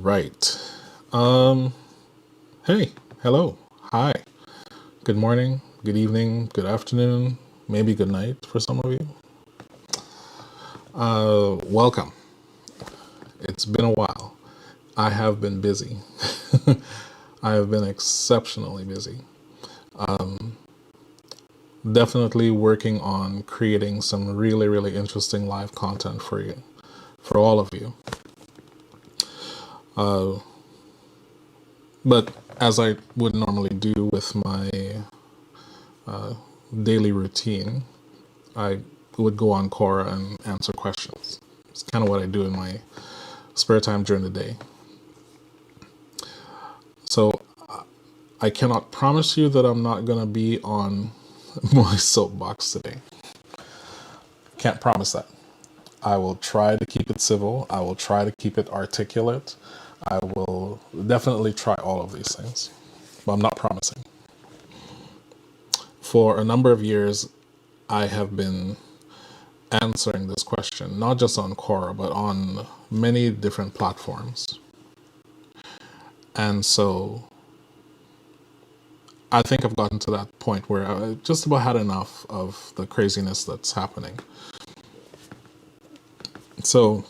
Right. Um, hey, hello, hi, good morning, good evening, good afternoon, maybe good night for some of you. Welcome. It's been a while. I have been busy. I have been exceptionally busy. Definitely working on creating some really, really interesting live content for you, for all of you. But as I would normally do with my daily routine, I would go on Quora and answer questions. It's kind of what I do in my spare time during the day. So I cannot promise you that I'm not going to be on my soapbox today. Can't promise that. I will try to keep it civil. I will try to keep it articulate. I will definitely try all of these things, but I'm not promising. For a number of years, I have been answering this question, not just on Quora, but on many different platforms. And so I think I've gotten to that point where I just about had enough of the craziness that's happening. So,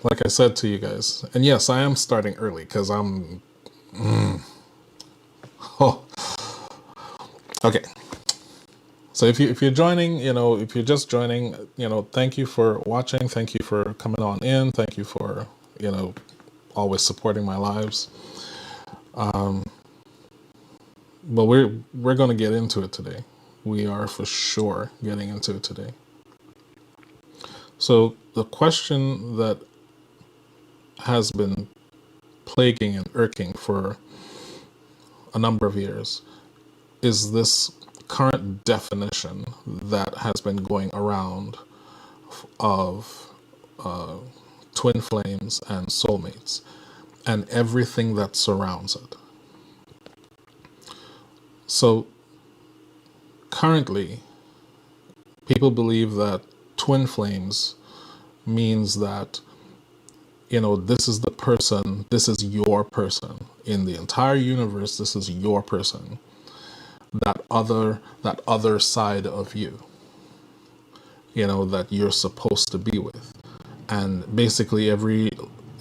like I said to you guys, and yes, I am starting early because oh, okay. So if you're joining, if you're just joining, thank you for watching. Thank you for coming on in. Thank you for, always supporting my lives. But we're going to get into it today. We are for sure getting into it today. So the question that has been plaguing and irking for a number of years is this current definition that has been going around of twin flames and soulmates and everything that surrounds it. So currently, people believe that twin flames means that, this is the person, this is your person. In the entire universe, this is your person. That other side of you, that you're supposed to be with. And basically every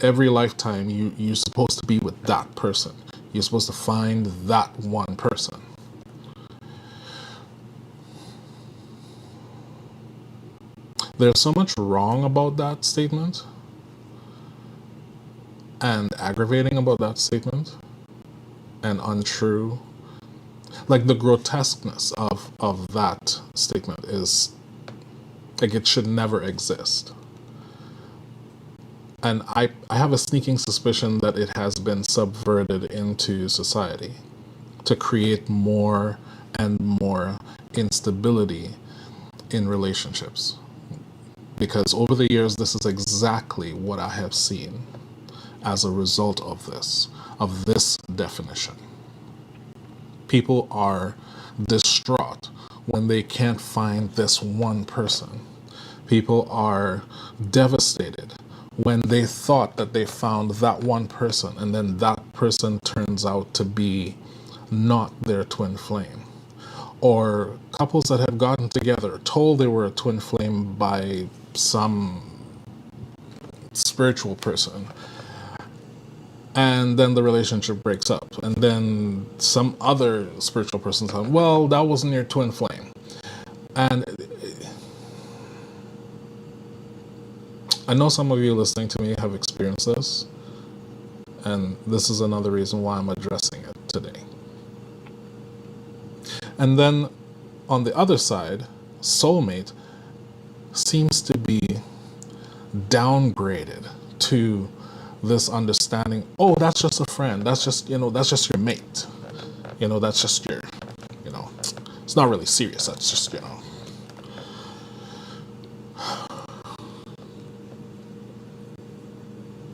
lifetime you're supposed to be with that person. You're supposed to find that one person. There's so much wrong about that statement and aggravating about that statement and untrue. Like the grotesqueness of that statement is like it should never exist. And I have a sneaking suspicion that it has been subverted into society to create more and more instability in relationships. Because over the years, this is exactly what I have seen as a result of this definition. People are distraught when they can't find this one person. People are devastated when they thought that they found that one person and then that person turns out to be not their twin flame. Or couples that have gotten together, told they were a twin flame by some spiritual person, and then the relationship breaks up, and then some other spiritual person says, well, that wasn't your twin flame. And I know some of you listening to me have experienced this, and this is another reason why I'm addressing it today. And then on the other side, soulmate seems to be downgraded to this understanding, oh, that's just a friend, that's just your mate, that's just your, it's not really serious, that's just,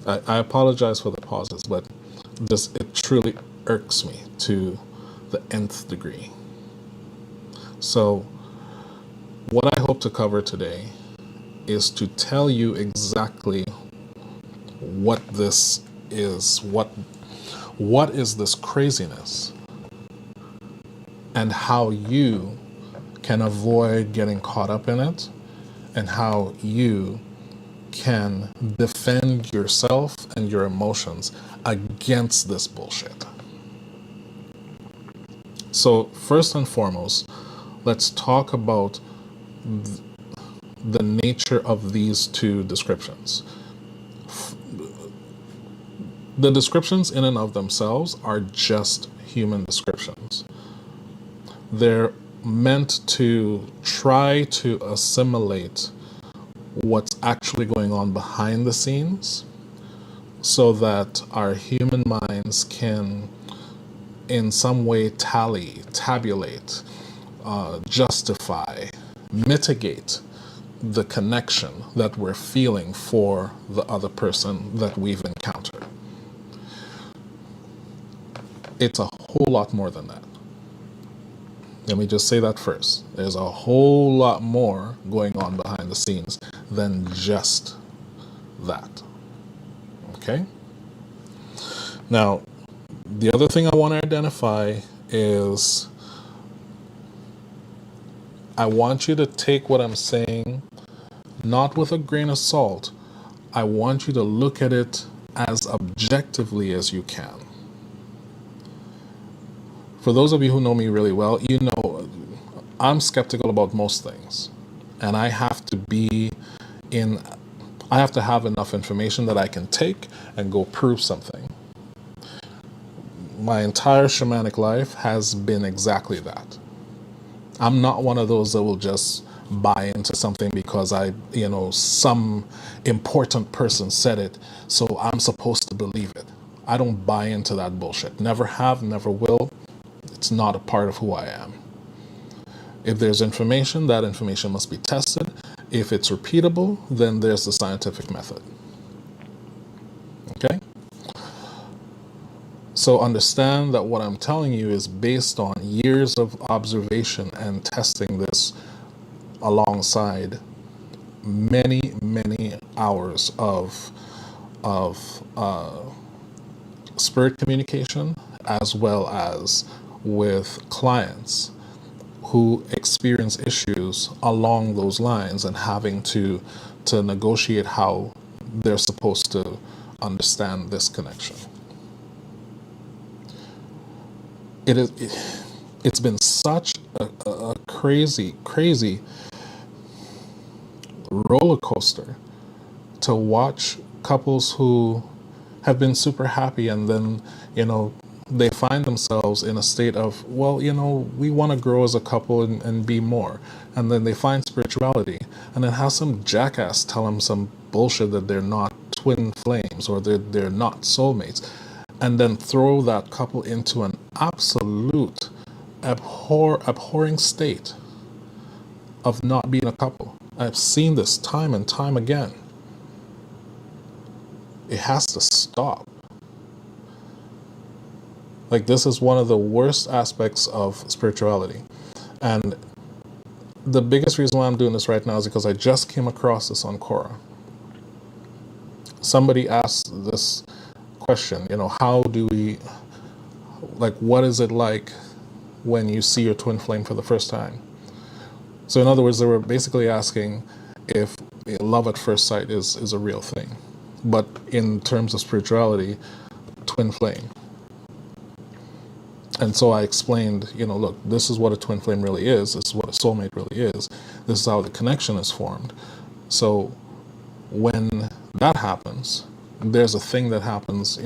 I apologize for the pauses, but it truly irks me to the nth degree. So what I hope to cover today is to tell you exactly what this is what is this craziness, and how you can avoid getting caught up in it, and how you can defend yourself and your emotions against this bullshit. So first and foremost, let's talk about the nature of these two descriptions. The descriptions in and of themselves are just human descriptions. They're meant to try to assimilate what's actually going on behind the scenes so that our human minds can in some way tabulate, justify, mitigate the connection that we're feeling for the other person that we've encountered. It's a whole lot more than that. Let me just say that first. There's a whole lot more going on behind the scenes than just that. Okay? Now, the other thing I want to identify is I want you to take what I'm saying not with a grain of salt. I want you to look at it as objectively as you can. For those of you who know me really well, you know I'm skeptical about most things. And I have to have enough information that I can take and go prove something. My entire shamanic life has been exactly that. I'm not one of those that will just buy into something because some important person said it, so I'm supposed to believe it. I don't buy into that bullshit. Never have, never will. It's not a part of who I am. If there's information, that information must be tested. If it's repeatable, then there's the scientific method. Okay? So understand that what I'm telling you is based on years of observation and testing this alongside many, many hours of spirit communication, as well as with clients who experience issues along those lines and having to negotiate how they're supposed to understand this connection. It's been such a crazy roller coaster to watch couples who have been super happy and then, they find themselves in a state of, we want to grow as a couple and be more. And then they find spirituality and then have some jackass tell them some bullshit that they're not twin flames or they're not soulmates. And then throw that couple into an absolute abhorring state of not being a couple. I've seen this time and time again. It has to stop. Like, this is one of the worst aspects of spirituality. And the biggest reason why I'm doing this right now is because I just came across this on Quora. Somebody asked this question, how do we, what is it like when you see your twin flame for the first time? So in other words, they were basically asking if love at first sight is a real thing. But in terms of spirituality, twin flame. And so I explained, look, this is what a twin flame really is. This is what a soulmate really is. This is how the connection is formed. So when that happens, there's a thing that happens,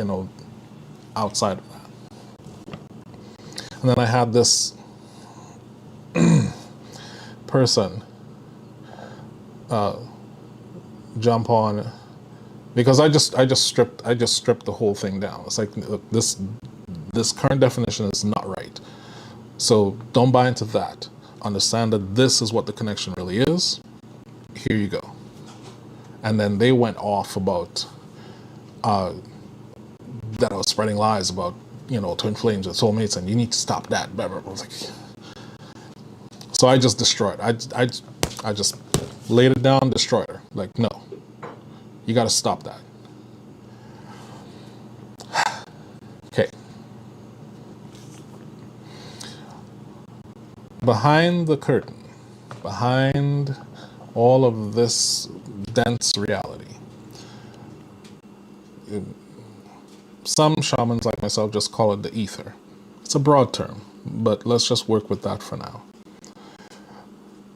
outside of that. And then I had this person jump on, because I just stripped the whole thing down. It's like, look, this current definition is not right. So don't buy into that. Understand that this is what the connection really is. Here you go. And then they went off about that I was spreading lies about, twin flames and soulmates, and you need to stop that. Blah, blah, blah. I was like, so I just destroyed. I just laid it down, destroyed her. Like, no, you got to stop that. behind the curtain, behind all of this dense reality, some shamans like myself just call it the ether. It's a broad term, but let's just work with that for now.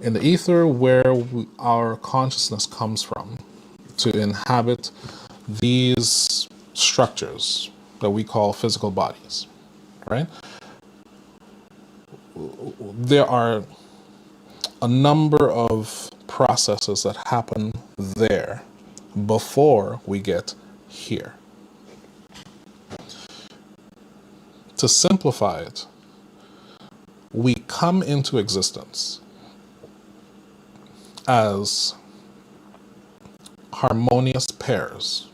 In the ether, where our consciousness comes from to inhabit these structures that we call physical bodies, right? There are a number of processes that happen there before we get here. To simplify it, we come into existence as harmonious pairs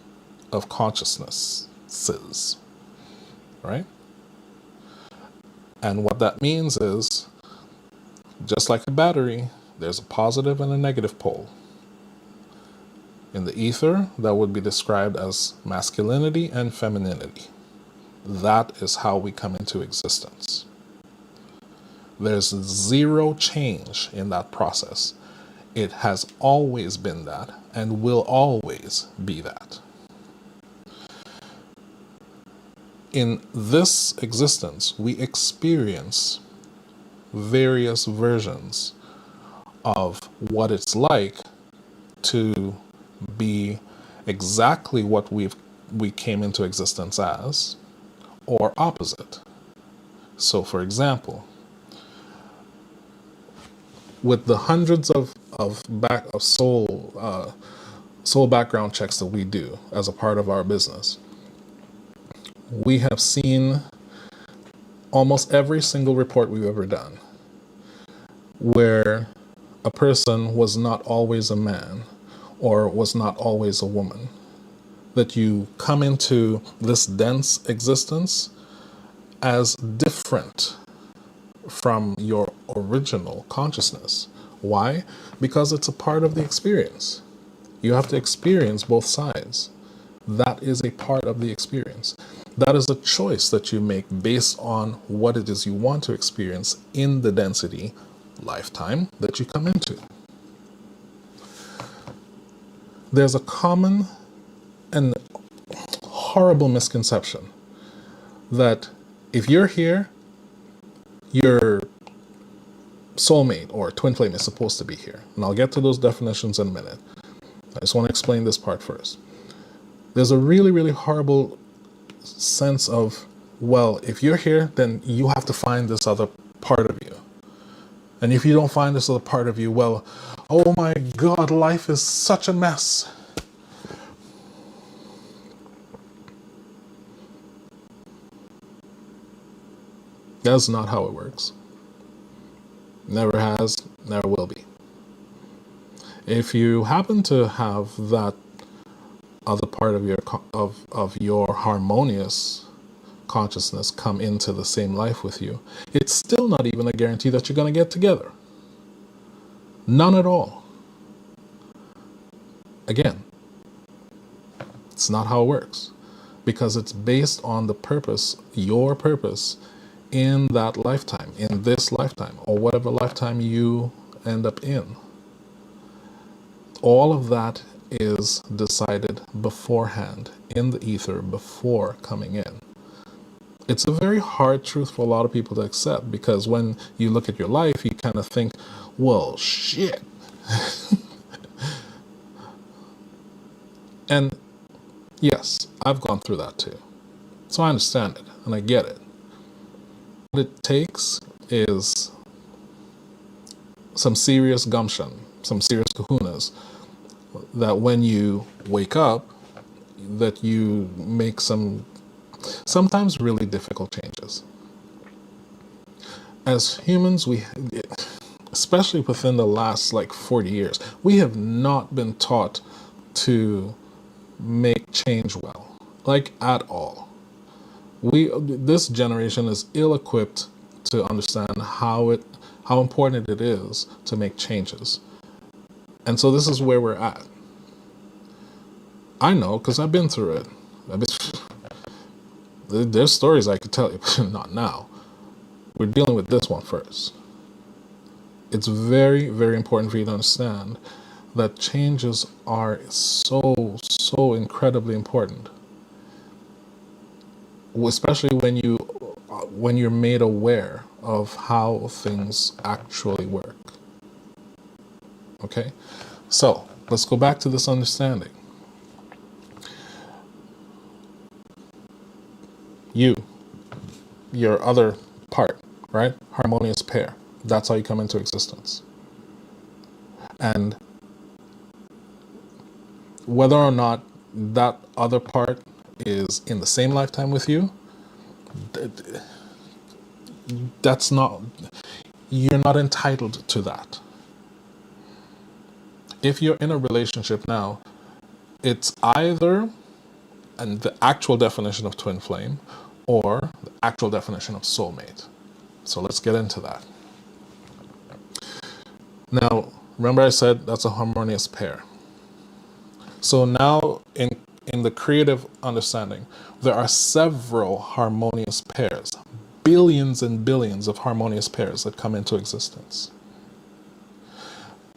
of consciousnesses, right? And what that means is, just like a battery, there's a positive and a negative pole. In the ether, that would be described as masculinity and femininity. That is how we come into existence. There's zero change in that process. It has always been that and will always be that. In this existence, we experience various versions of what it's like to be exactly what we came into existence as, or opposite. So, for example, with the hundreds of soul background checks that we do as a part of our business, we have seen almost every single report we've ever done where a person was not always a man or was not always a woman. That you come into this dense existence as different from your original consciousness. Why? Because it's a part of the experience. You have to experience both sides. That is a part of the experience. That is a choice that you make based on what it is you want to experience in the density lifetime that you come into. There's a common and horrible misconception that if you're here, your soulmate or twin flame is supposed to be here. And I'll get to those definitions in a minute. I just want to explain this part first. There's a really, really horrible sense of, well, if you're here, then you have to find this other part of you. And if you don't find this other part of you, well, oh my God, life is such a mess. That's not how it works. Never has, never will be. If you happen to have that other part of your harmonious consciousness come into the same life with you, it's still not even a guarantee that you're going to get together. None at all. Again, it's not how it works, because it's based on the purpose, your purpose, in that lifetime, in this lifetime, or whatever lifetime you end up in. All of that is decided beforehand in the ether before coming in. It's a very hard truth for a lot of people to accept, because when you look at your life, you kind of think, well, shit. And yes, I've gone through that too. So I understand it and I get it. What it takes is some serious gumption, some serious kahunas, that when you wake up, that you make some sometimes really difficult changes. As humans, especially within the last 40 years, we have not been taught to make change well, at all. This generation is ill-equipped to understand how important it is to make changes. And so this is where we're at. I know, because I've been through it. There's stories I could tell you, but not now. We're dealing with this one first. It's very, very important for you to understand that changes are so incredibly important, especially when you're made aware of how things actually work. Okay? So, let's go back to this understanding. Your other part, right? Harmonious pair. That's how you come into existence. And whether or not that other part is in the same lifetime with you, that's not, you're not entitled to that. If you're in a relationship now, it's either, and the actual definition of twin flame, or the actual definition of soulmate. So let's get into that. Now, remember I said that's a harmonious pair. So now in the creative understanding, there are several harmonious pairs, billions and billions of harmonious pairs that come into existence.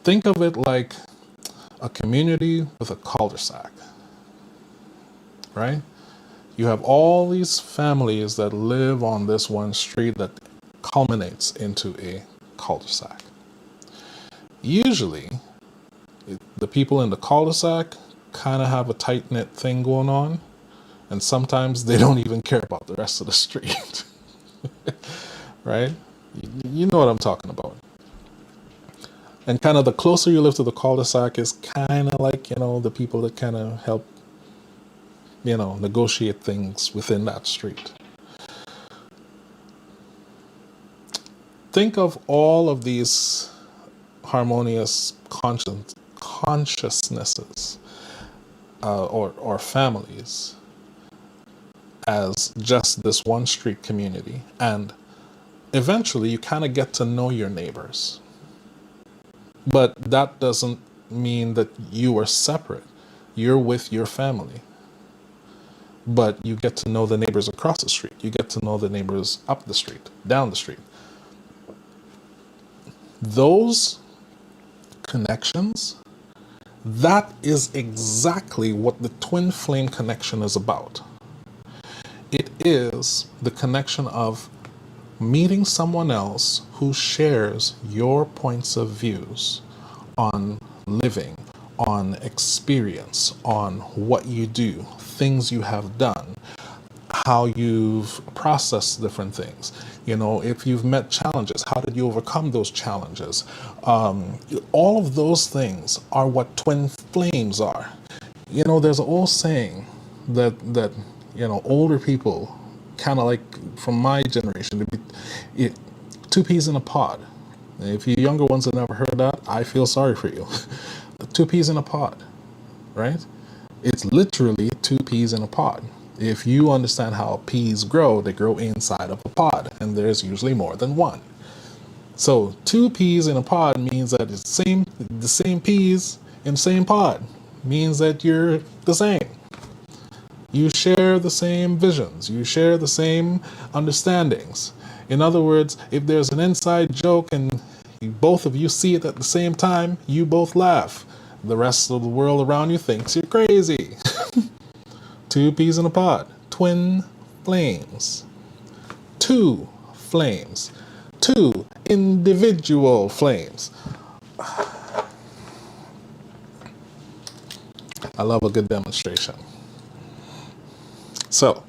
Think of it like a community with a cul-de-sac, right? You have all these families that live on this one street that culminates into a cul-de-sac. Usually, the people in the cul-de-sac kind of have a tight-knit thing going on, and sometimes they don't even care about the rest of the street. Right? You know what I'm talking about. And kind of the closer you live to the cul-de-sac is kind of like, the people that kind of help, negotiate things within that street. Think of all of these harmonious consciousnesses or families as just this one street community, and eventually you kind of get to know your neighbors, but that doesn't mean that you are separate. You're with your family, but you get to know the neighbors across the street. You get to know the neighbors up the street, down the street. Those connections, that is exactly what the twin flame connection is about. It is the connection of meeting someone else who shares your points of views on living, on experience, on what you do, things you have done, how you've processed different things. If you've met challenges, how did you overcome those challenges? All of those things are what twin flames are. There's an old saying that older people, kind of like from my generation, two peas in a pod. If you younger ones have never heard that, I feel sorry for you. Two peas in a pod, right? It's literally two peas in a pod. If you understand how peas grow, they grow inside of a pod, and there's usually more than one. So two peas in a pod means that it's the same peas in the same pod. Means that you're the same. You share the same visions. You share the same understandings. In other words, if there's an inside joke and both of you see it at the same time, you both laugh. The rest of the world around you thinks you're crazy. Two peas in a pod. Twin flames. Two flames. Two individual flames. I love a good demonstration. So,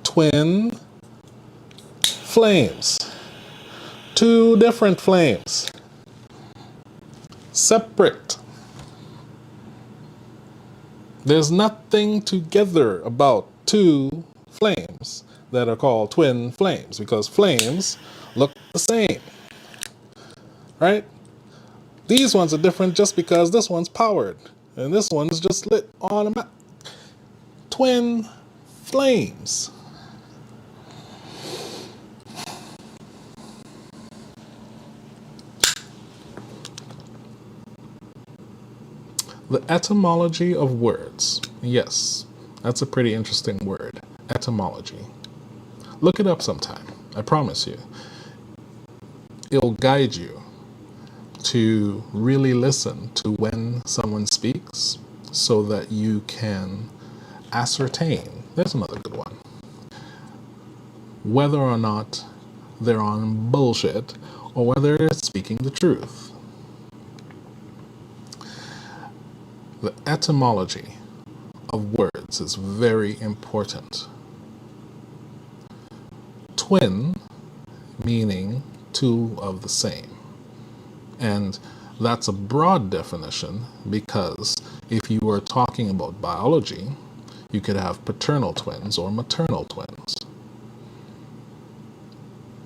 twin flames. Two different flames. Separate. There's nothing together about two flames that are called twin flames, because flames look the same, right? These ones are different just because this one's powered and this one's just lit automatic. Twin flames. The etymology of words. Yes, that's a pretty interesting word. Etymology. Look it up sometime. I promise you. It'll guide you to really listen to when someone speaks so that you can ascertain, there's another good one, whether or not they're on bullshit or whether they're speaking the truth. The etymology of words is very important. Twin meaning two of the same. And that's a broad definition because if you were talking about biology, you could have paternal twins or maternal twins.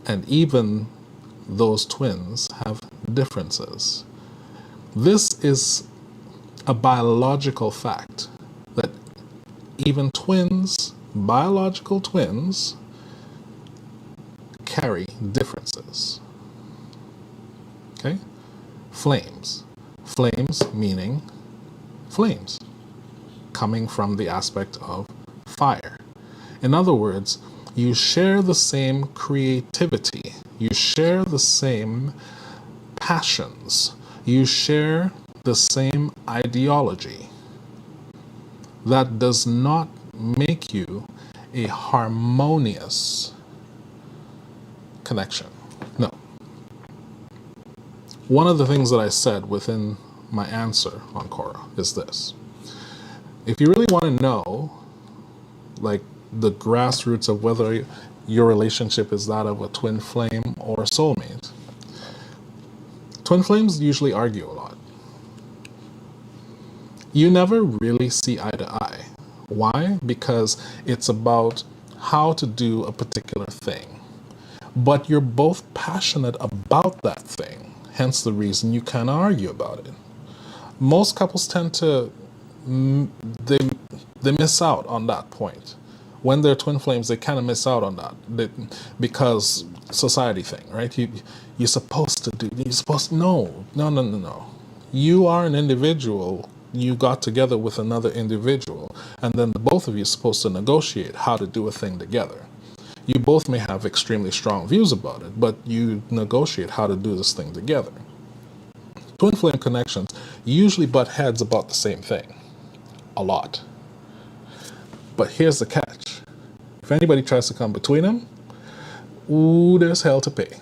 And even those twins have differences. This is a biological fact that even twins, biological twins, carry differences. Okay? Flames. Flames meaning flames, coming from the aspect of fire. In other words, you share the same creativity, you share the same passions, you share the same ideology. That does not make you a harmonious connection. No. One of the things that I said within my answer on Quora is this. If you really want to know, like, the grassroots of whether your relationship is that of a twin flame or a soulmate, twin flames usually argue a lot. You never really see eye to eye. Why? Because it's about how to do a particular thing. But you're both passionate about that thing, hence the reason you can't argue about it. Most couples tend to, they miss out on that point. When they're twin flames, they kind of miss out on that because society thing, right? You're supposed to do, no. You are an individual. You got together with another individual, and then the both of you are supposed to negotiate how to do a thing together. You both may have extremely strong views about it, but you negotiate how to do this thing together. Twin flame connections usually butt heads about the same thing. A lot. But here's the catch. If anybody tries to come between them, ooh, there's hell to pay.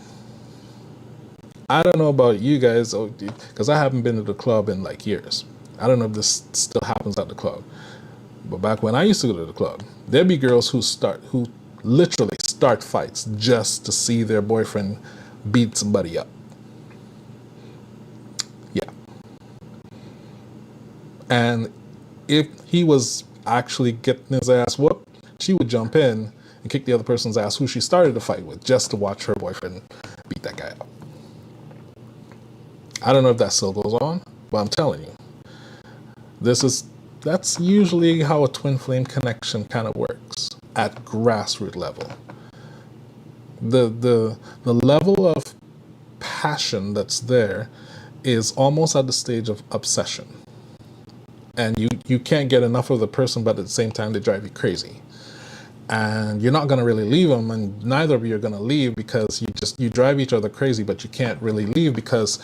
I don't know about you guys, because I haven't been to the club in like years. I don't know if this still happens at the club. But back when I used to go to the club, there'd be girls who literally start fights just to see their boyfriend beat somebody up. Yeah. And if he was actually getting his ass whooped, she would jump in and kick the other person's ass who she started the fight with just to watch her boyfriend beat that guy up. I don't know if that still goes on, but I'm telling you, that's usually how a twin flame connection kind of works at grassroots level. The level of passion that's there is almost at the stage of obsession. And you can't get enough of the person, but at the same time they drive you crazy. And you're not going to really leave them, and neither of you are going to leave because you drive each other crazy, but you can't really leave because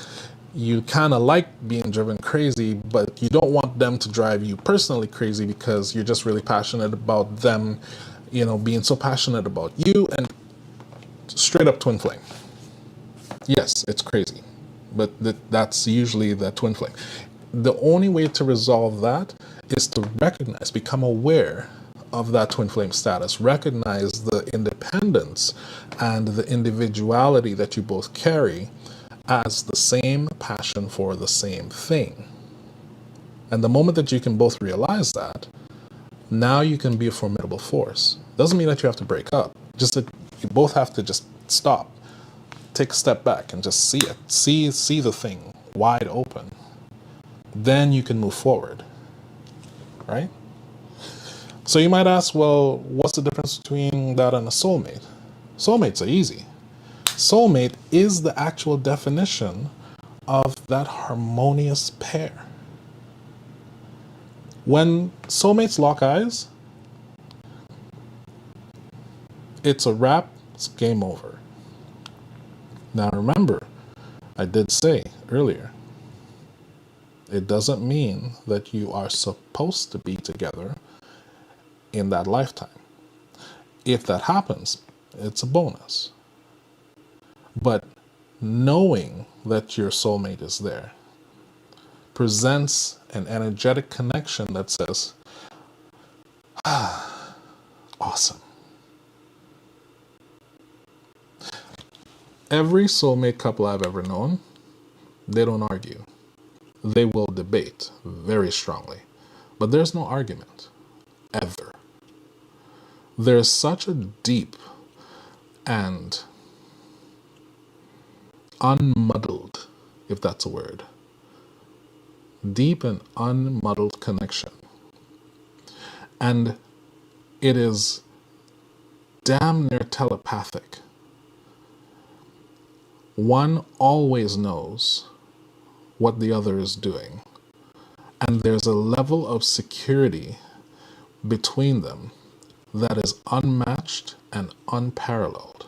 you kind of like being driven crazy, but you don't want them to drive you personally crazy because you're just really passionate about them, being so passionate about you. And straight up twin flame. Yes, it's crazy, but that's usually the twin flame. The only way to resolve that is to recognize, become aware of that twin flame status, recognize the independence and the individuality that you both carry as the same passion for the same thing. And the moment that you can both realize that, now you can be a formidable force. Doesn't mean that you have to break up, just that you both have to just stop, take a step back and just see it, see the thing wide open. Then you can move forward, right? So you might ask, well, what's the difference between that and a soulmate? Soulmates are easy. Soulmate is the actual definition of that harmonious pair. When soulmates lock eyes, It's a wrap, it's game over. Now remember, I did say earlier, it doesn't mean that you are supposed to be together in that lifetime. If that happens, it's a bonus. But knowing that your soulmate is there presents an energetic connection that says, awesome. Every soulmate couple I've ever known, they don't argue. They will debate very strongly, but there's no argument, ever. There's such a deep and unmuddled, if that's a word, deep and unmuddled connection. And it is damn near telepathic. One always knows what the other is doing, and there's a level of security between them that is unmatched and unparalleled.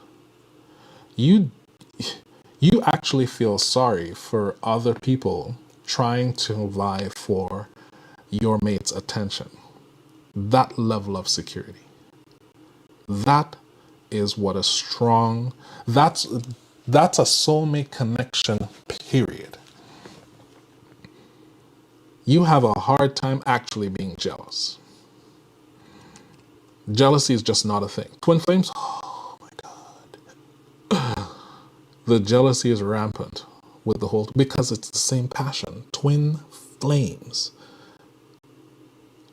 You actually feel sorry for other people trying to vie for your mate's attention. That level of security. That is what a strong, that's a soulmate connection, period. You have a hard time actually being jealous. Jealousy is just not a thing. Twin flames, oh my God. The jealousy is rampant with the whole, because it's the same passion. Twin flames.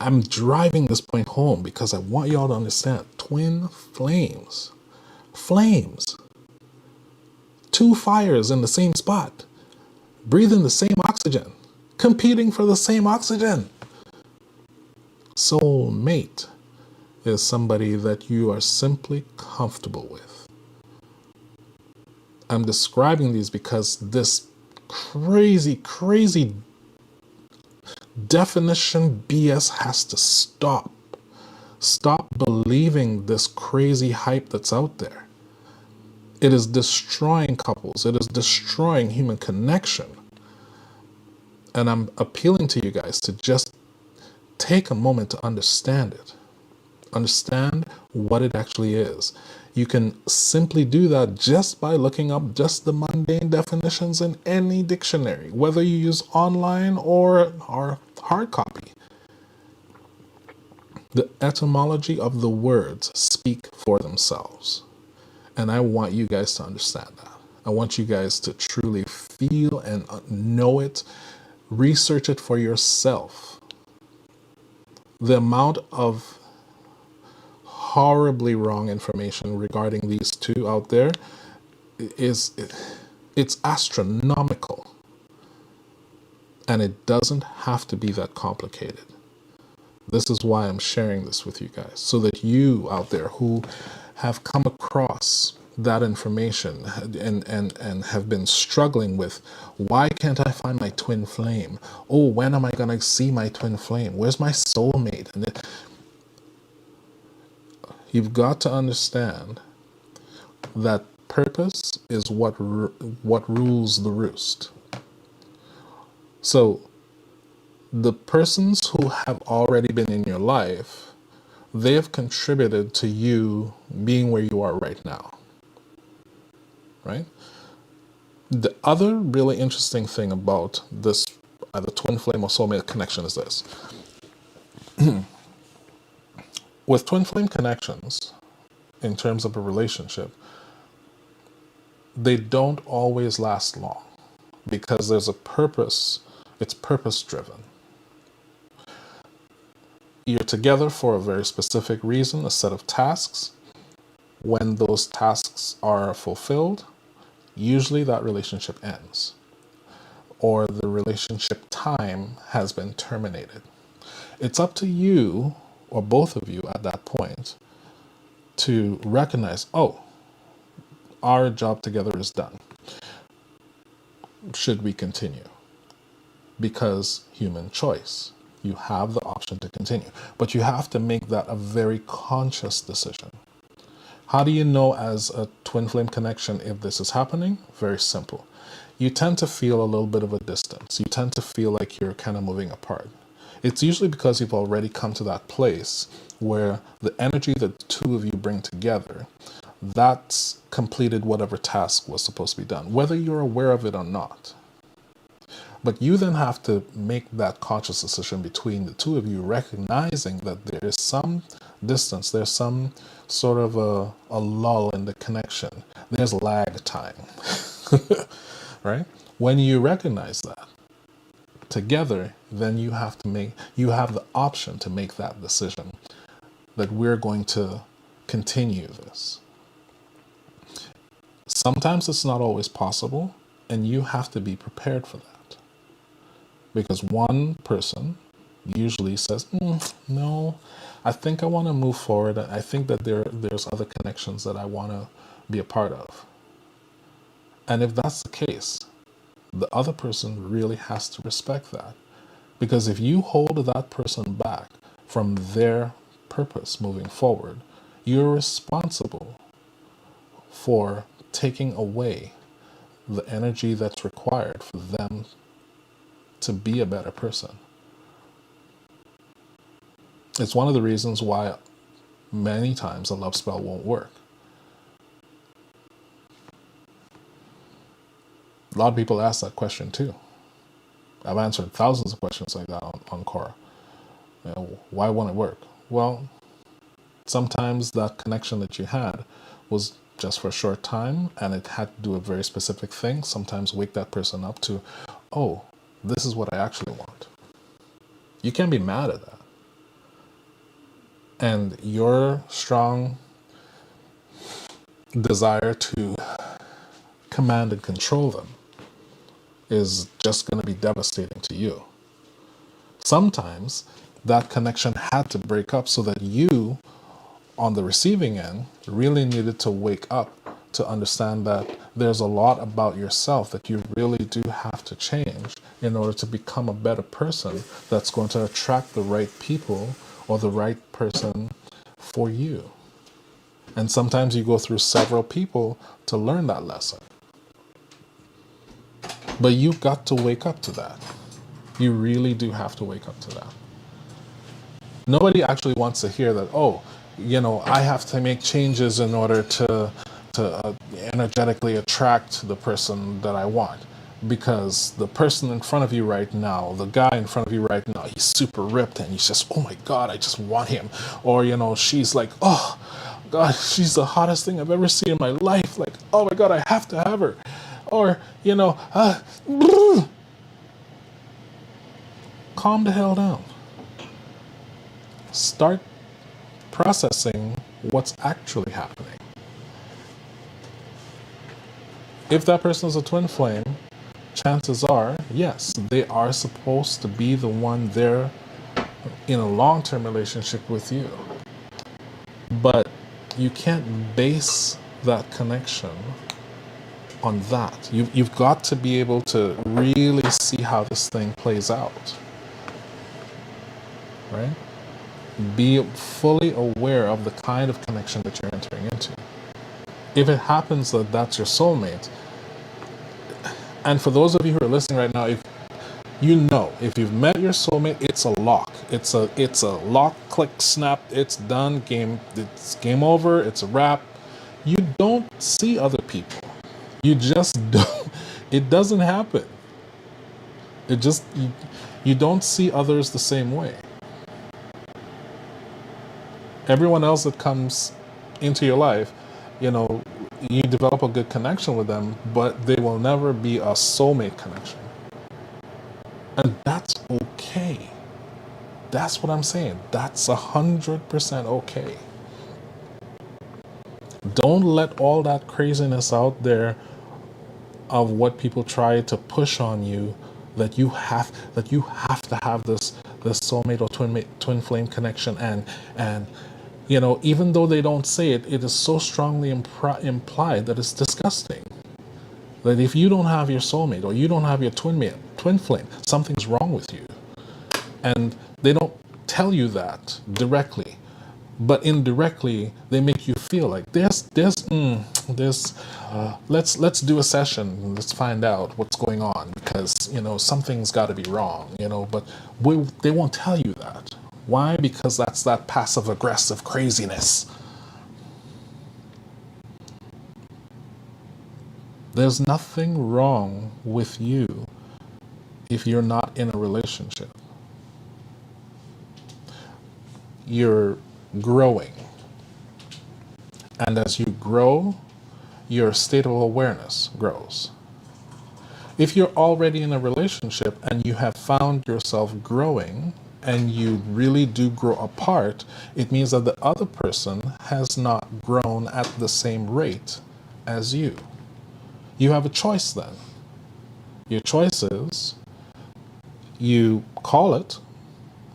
I'm driving this point home because I want y'all to understand. Twin flames. Flames. Two fires in the same spot. Breathing the same oxygen. Competing for the same oxygen. Soulmate is somebody that you are simply comfortable with. I'm describing these because this crazy definition BS has to stop. Stop believing this crazy hype that's out there. It is destroying couples. It is destroying human connection. And I'm appealing to you guys to just take a moment to understand it. Understand what it actually is. You can simply do that just by looking up just the mundane definitions in any dictionary, whether you use online or hard copy. The etymology of the words speak for themselves. And I want you guys to understand that. I want you guys to truly feel and know it. Research it for yourself. The amount of horribly wrong information regarding these two out there it's astronomical. And it doesn't have to be that complicated. This is why I'm sharing this with you guys, so that you out there who have come across that information and have been struggling with, why can't I find my twin flame? Oh, when am I going to see my twin flame? Where's my soulmate? And you've got to understand that purpose is what rules the roost. So the persons who have already been in your life, they have contributed to you being where you are right now. Right? The other really interesting thing about this, either twin flame or soulmate connection, is this. With twin flame connections, in terms of a relationship, they don't always last long because there's a purpose. It's purpose driven. You're together for a very specific reason, a set of tasks. When those tasks are fulfilled, usually that relationship ends, or the relationship time has been terminated. It's up to you, or both of you at that point, to recognize, oh, our job together is done. Should we continue? Because human choice. You have the option to continue, but you have to make that a very conscious decision. How do you know as a twin flame connection if this is happening? Very simple. You tend to feel a little bit of a distance. You tend to feel like you're kind of moving apart. It's usually because you've already come to that place where the energy that the two of you bring together, that's completed whatever task was supposed to be done, whether you're aware of it or not. But you then have to make that conscious decision between the two of you, recognizing that there is some distance, there's some sort of a lull in the connection. There's lag time, right? When you recognize that together, then you have the option to make that decision that we're going to continue this. Sometimes it's not always possible, and you have to be prepared for that. Because one person usually says, no, I think I want to move forward. I think that there's other connections that I want to be a part of. And if that's the case, the other person really has to respect that. Because if you hold that person back from their purpose moving forward, you're responsible for taking away the energy that's required for them to be a better person. It's one of the reasons why many times a love spell won't work. A lot of people ask that question too. I've answered thousands of questions like that on Quora. Why won't it work? Well, sometimes that connection that you had was just for a short time and it had to do a very specific thing. Sometimes wake that person up to, oh, this is what I actually want. You can't be mad at that. And your strong desire to command and control them is just going to be devastating to you. Sometimes that connection had to break up so that you, on the receiving end, really needed to wake up to understand that there's a lot about yourself that you really do have to change in order to become a better person that's going to attract the right people or the right person for you. And sometimes you go through several people to learn that lesson. But you've got to wake up to that. You really do have to wake up to that. Nobody actually wants to hear that, oh, I have to make changes in order to energetically attract the person that I want. Because the person in front of you right now, the guy in front of you right now, he's super ripped and he's just, oh my God, I just want him. Or, she's like, oh God, she's the hottest thing I've ever seen in my life. Like, oh my God, I have to have her. Or, calm the hell down. Start processing what's actually happening. If that person is a twin flame, chances are, yes, they are supposed to be the one there in a long-term relationship with you. But you can't base that connection on that. You've got to be able to really see how this thing plays out. Right? Be fully aware of the kind of connection that you're entering into. If it happens that that's your soulmate, and for those of you who are listening right now, if you've met your soulmate, it's a lock. It's a lock, click, snap, it's done, it's game over, it's a wrap. You don't see other people. You just don't. It doesn't happen. You don't see others the same way. Everyone else that comes into your life, you develop a good connection with them, but they will never be a soulmate connection. And that's okay. That's what I'm saying. That's 100% okay. Don't let all that craziness out there of what people try to push on you, that you have to have this soulmate or twin flame connection, and even though they don't say it, it is so strongly implied that it's disgusting. That if you don't have your soulmate or you don't have your twin flame, something's wrong with you. And they don't tell you that directly, but indirectly they make you feel like let's do a session, let's find out what's going on, because something's got to be wrong, but they won't tell you that. Why? Because that's that passive aggressive craziness. There's nothing wrong with you if you're not in a relationship. You're growing. And as you grow, your state of awareness grows. If you're already in a relationship and you have found yourself growing and you really do grow apart, it means that the other person has not grown at the same rate as you. You have a choice then. Your choice is you call it,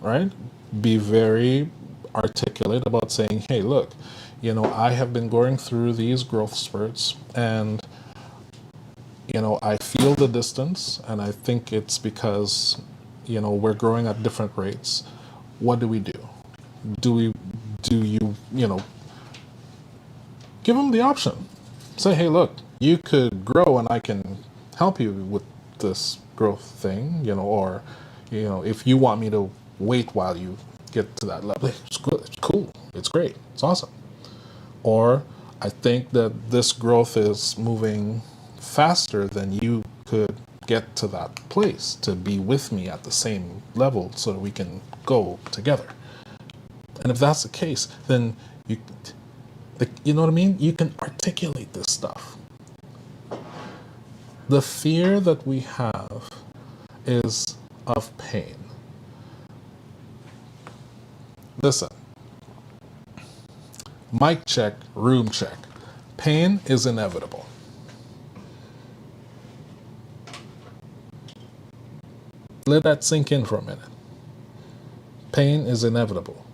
right? Be very articulate about saying, hey, look, I have been going through these growth spurts and, I feel the distance and I think it's because, we're growing at different rates. What do we do? Do you, give them the option. Say, hey, look, you could grow and I can help you with this growth thing, or, if you want me to wait while you get to that level, it's good, it's cool, it's great, it's awesome. Or I think that this growth is moving faster than you could get to that place to be with me at the same level so that we can go together. And if that's the case, then you know what I mean? You can articulate this stuff. The fear that we have is of pain. Listen, mic check, room check. Pain is inevitable. Let that sink in for a minute. Pain is inevitable.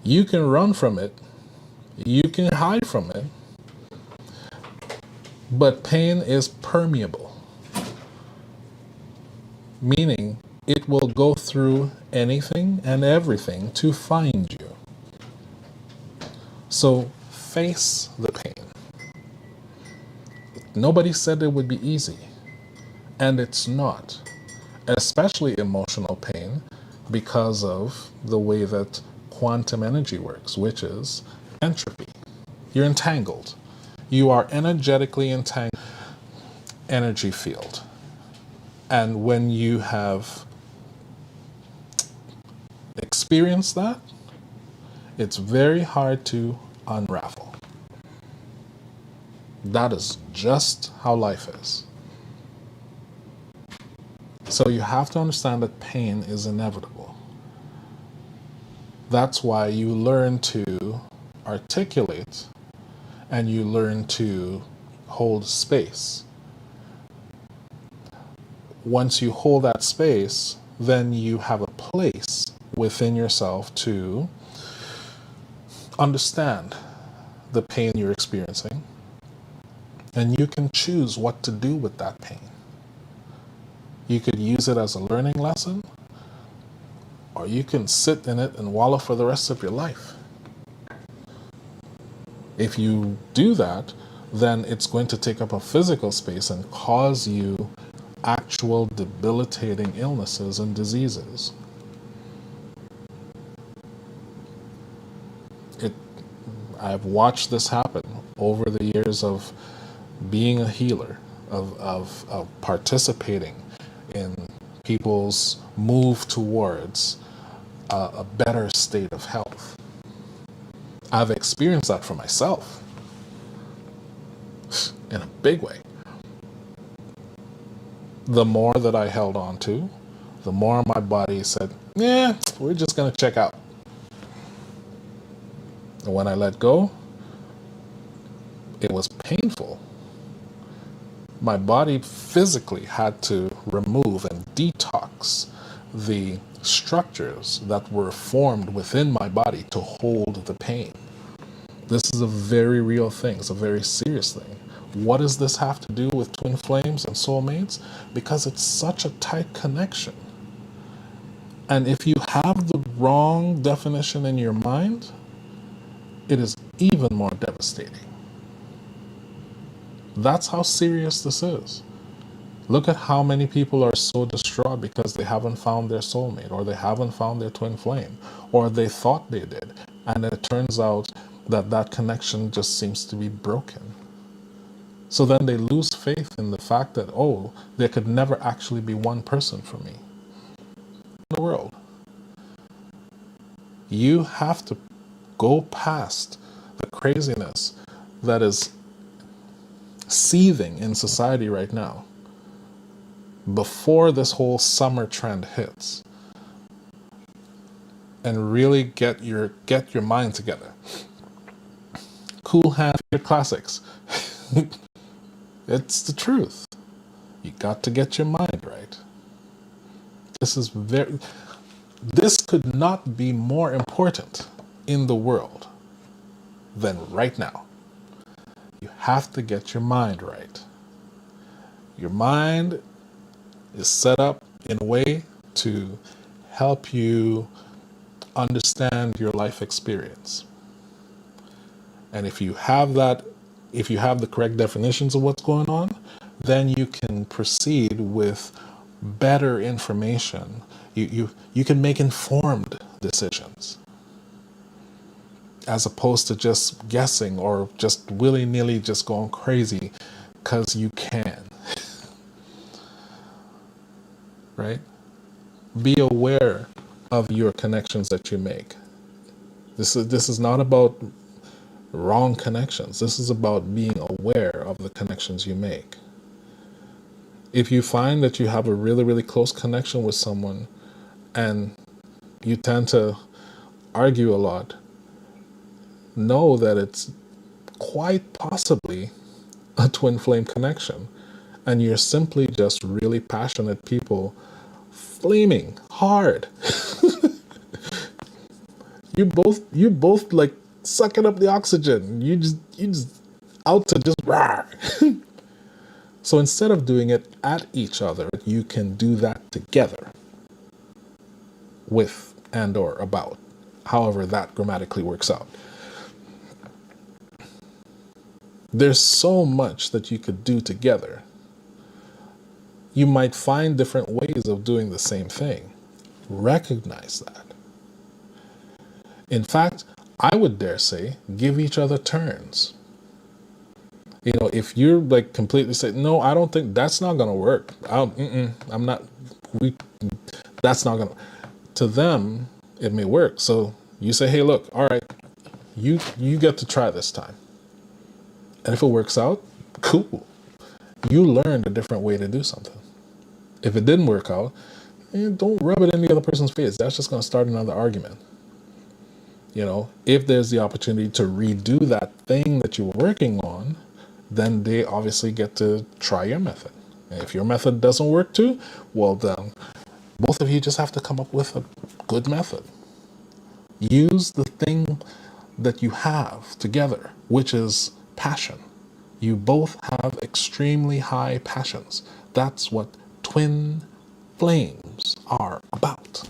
You can run from it. You can hide from it. But pain is permeable. Meaning it will go through anything and everything to find you. So face the pain. Nobody said it would be easy. And it's not. Especially emotional pain, because of the way that quantum energy works, which is entropy. You're entangled. You are energetically entangled energy field. And when you have experienced that, it's very hard to unravel. That is just how life is. So you have to understand that pain is inevitable. That's why you learn to articulate and you learn to hold space. Once you hold that space, then you have a place within yourself to understand the pain you're experiencing, and you can choose what to do with that pain. You could use it as a learning lesson, or you can sit in it and wallow for the rest of your life. If you do that, then it's going to take up a physical space and cause you actual debilitating illnesses and diseases. I've watched this happen over the years of being a healer, of participating in people's move towards a better state of health. I've experienced that for myself in a big way. The more that I held on to, the more my body said, yeah, we're just going to check out. And when I let go, it was painful. My body physically had to remove and detox the structures that were formed within my body to hold the pain. This is a very real thing. It's a very serious thing. What does this have to do with twin flames and soulmates? Because it's such a tight connection. And if you have the wrong definition in your mind, it is even more devastating. That's how serious this is. Look at how many people are so distraught because they haven't found their soulmate, or they haven't found their twin flame, or they thought they did. And it turns out that that connection just seems to be broken. So then they lose faith in the fact that, oh, there could never actually be one person for me in the world. You have to go past the craziness that is seething in society right now before this whole summer trend hits, and really get your mind together. Cool Hand your classics. It's the truth. You got to get your mind right. This could not be more important in the world than right now. You have to get your mind right. Your mind is set up in a way to help you understand your life experience. And if you have the correct definitions of what's going on, then you can proceed with better information. You can make informed decisions, as opposed to just guessing or just willy-nilly just going crazy because you can. Right? Be aware of your connections that you make. This is not about wrong connections. This is about being aware of the connections you make. If you find that you have a really, really close connection with someone and you tend to argue a lot, know that it's quite possibly a twin flame connection, and you're simply just really passionate people flaming hard. you both like sucking up the oxygen. You just out to just rah. So instead of doing it at each other, you can do that together, with and or about, however that grammatically works out. There's so much that you could do together. You might find different ways of doing the same thing. Recognize that. In fact, I would dare say, give each other turns. You know, if you're like completely saying, no, I don't think that's not going to work. I'm not, that's not going to them, it may work. So you say, hey, look, all right, you get to try this time. And if it works out, cool. You learned a different way to do something. If it didn't work out, don't rub it in the other person's face. That's just going to start another argument. You know, if there's the opportunity to redo that thing that you were working on, then they obviously get to try your method. And if your method doesn't work too, well, then both of you just have to come up with a good method. Use the thing that you have together, which is passion. You both have extremely high passions. That's what twin flames are about.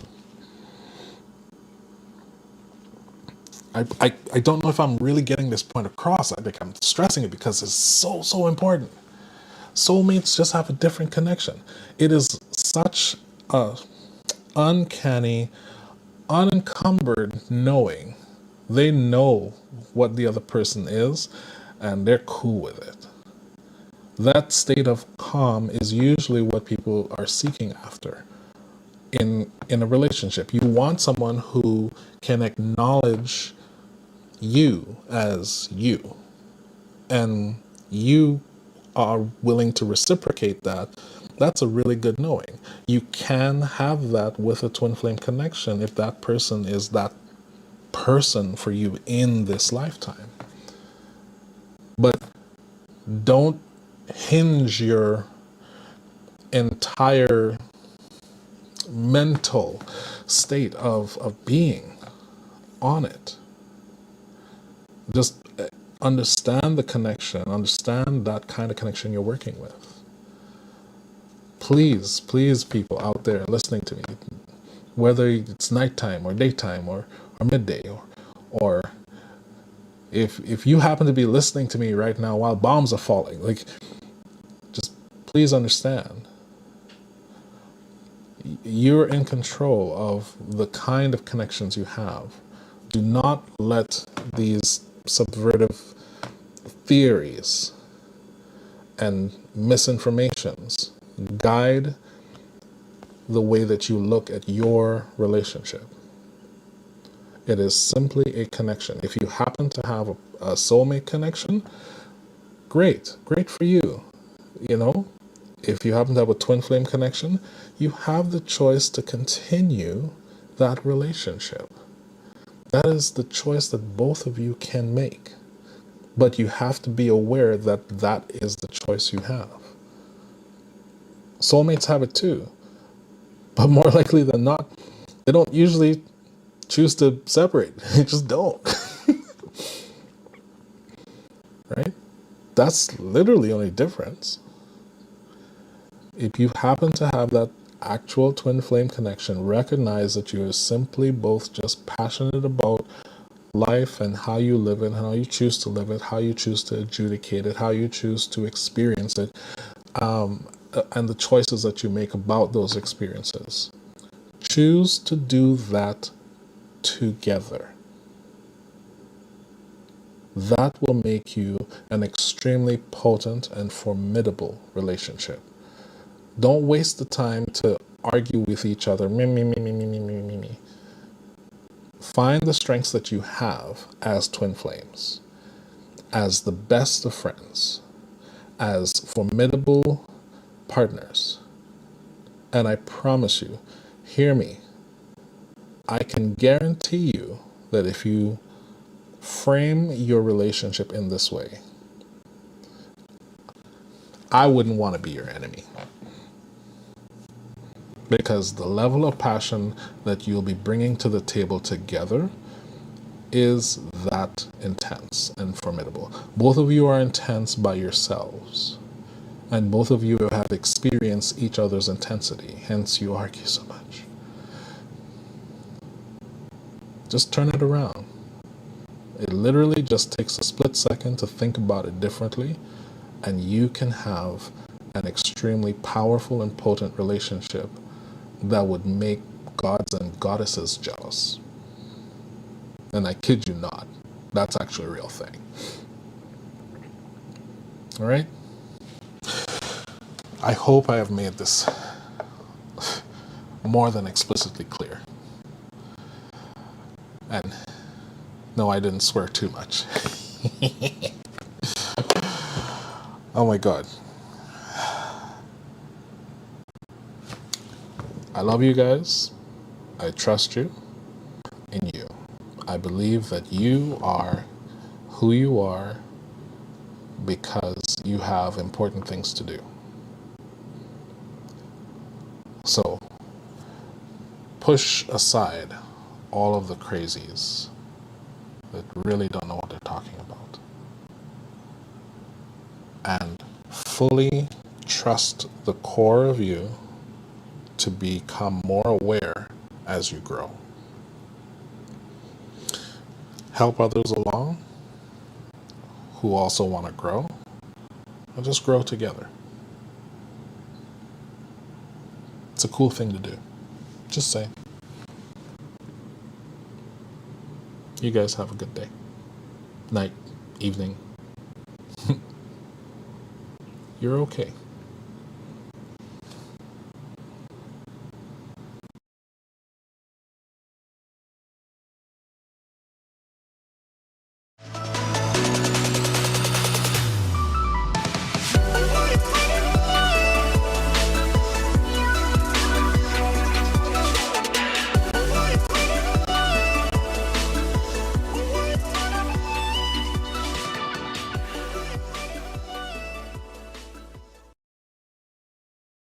I don't know if I'm really getting this point across. I think I'm stressing it because it's so important. Soulmates just have a different connection. It is such a uncanny, unencumbered knowing. They know what the other person is, and they're cool with it. That state of calm is usually what people are seeking after in a relationship. You want someone who can acknowledge you as you, and you are willing to reciprocate that. That's a really good knowing. You can have that with a twin flame connection if that person is that person for you in this lifetime. But don't hinge your entire mental state of being on it. Just understand the connection, understand that kind of connection you're working with. Please, people out there listening to me, whether it's nighttime or daytime or midday or If you happen to be listening to me right now while bombs are falling, like, just please understand, you're in control of the kind of connections you have. Do not let these subversive theories and misinformations guide the way that you look at your relationship. It is simply a connection. If you happen to have a soulmate connection, great for you. You know, if you happen to have a twin flame connection, you have the choice to continue that relationship. That is the choice that both of you can make. But you have to be aware that that is the choice you have. Soulmates have it too. But more likely than not, they don't usually choose to separate. They just don't. Right? That's literally the only difference. If you happen to have that actual twin flame connection, recognize that you are simply both just passionate about life and how you live it, how you choose to live it, how you choose to adjudicate it, how you choose to experience it, and the choices that you make about those experiences. Choose to do that together. That will make you an extremely potent and formidable relationship. Don't waste the time to argue with each other. Me. Find the strengths that you have as twin flames, as the best of friends, as formidable partners. And I promise you, hear me, I can guarantee you that if you frame your relationship in this way, I wouldn't want to be your enemy. Because the level of passion that you'll be bringing to the table together is that intense and formidable. Both of you are intense by yourselves, and both of you have experienced each other's intensity, hence you argue so much. Just turn it around. It literally just takes a split second to think about it differently, and you can have an extremely powerful and potent relationship that would make gods and goddesses jealous. And I kid you not, that's actually a real thing. All right? I hope I have made this more than explicitly clear. And no, I didn't swear too much. Oh my God. I love you guys. I trust you in you. I believe that you are who you are because you have important things to do. So, push aside all of the crazies that really don't know what they're talking about. And fully trust the core of you to become more aware as you grow. Help others along who also want to grow, and just grow together. It's a cool thing to do. Just say. You guys have a good day. Night, evening. You're okay.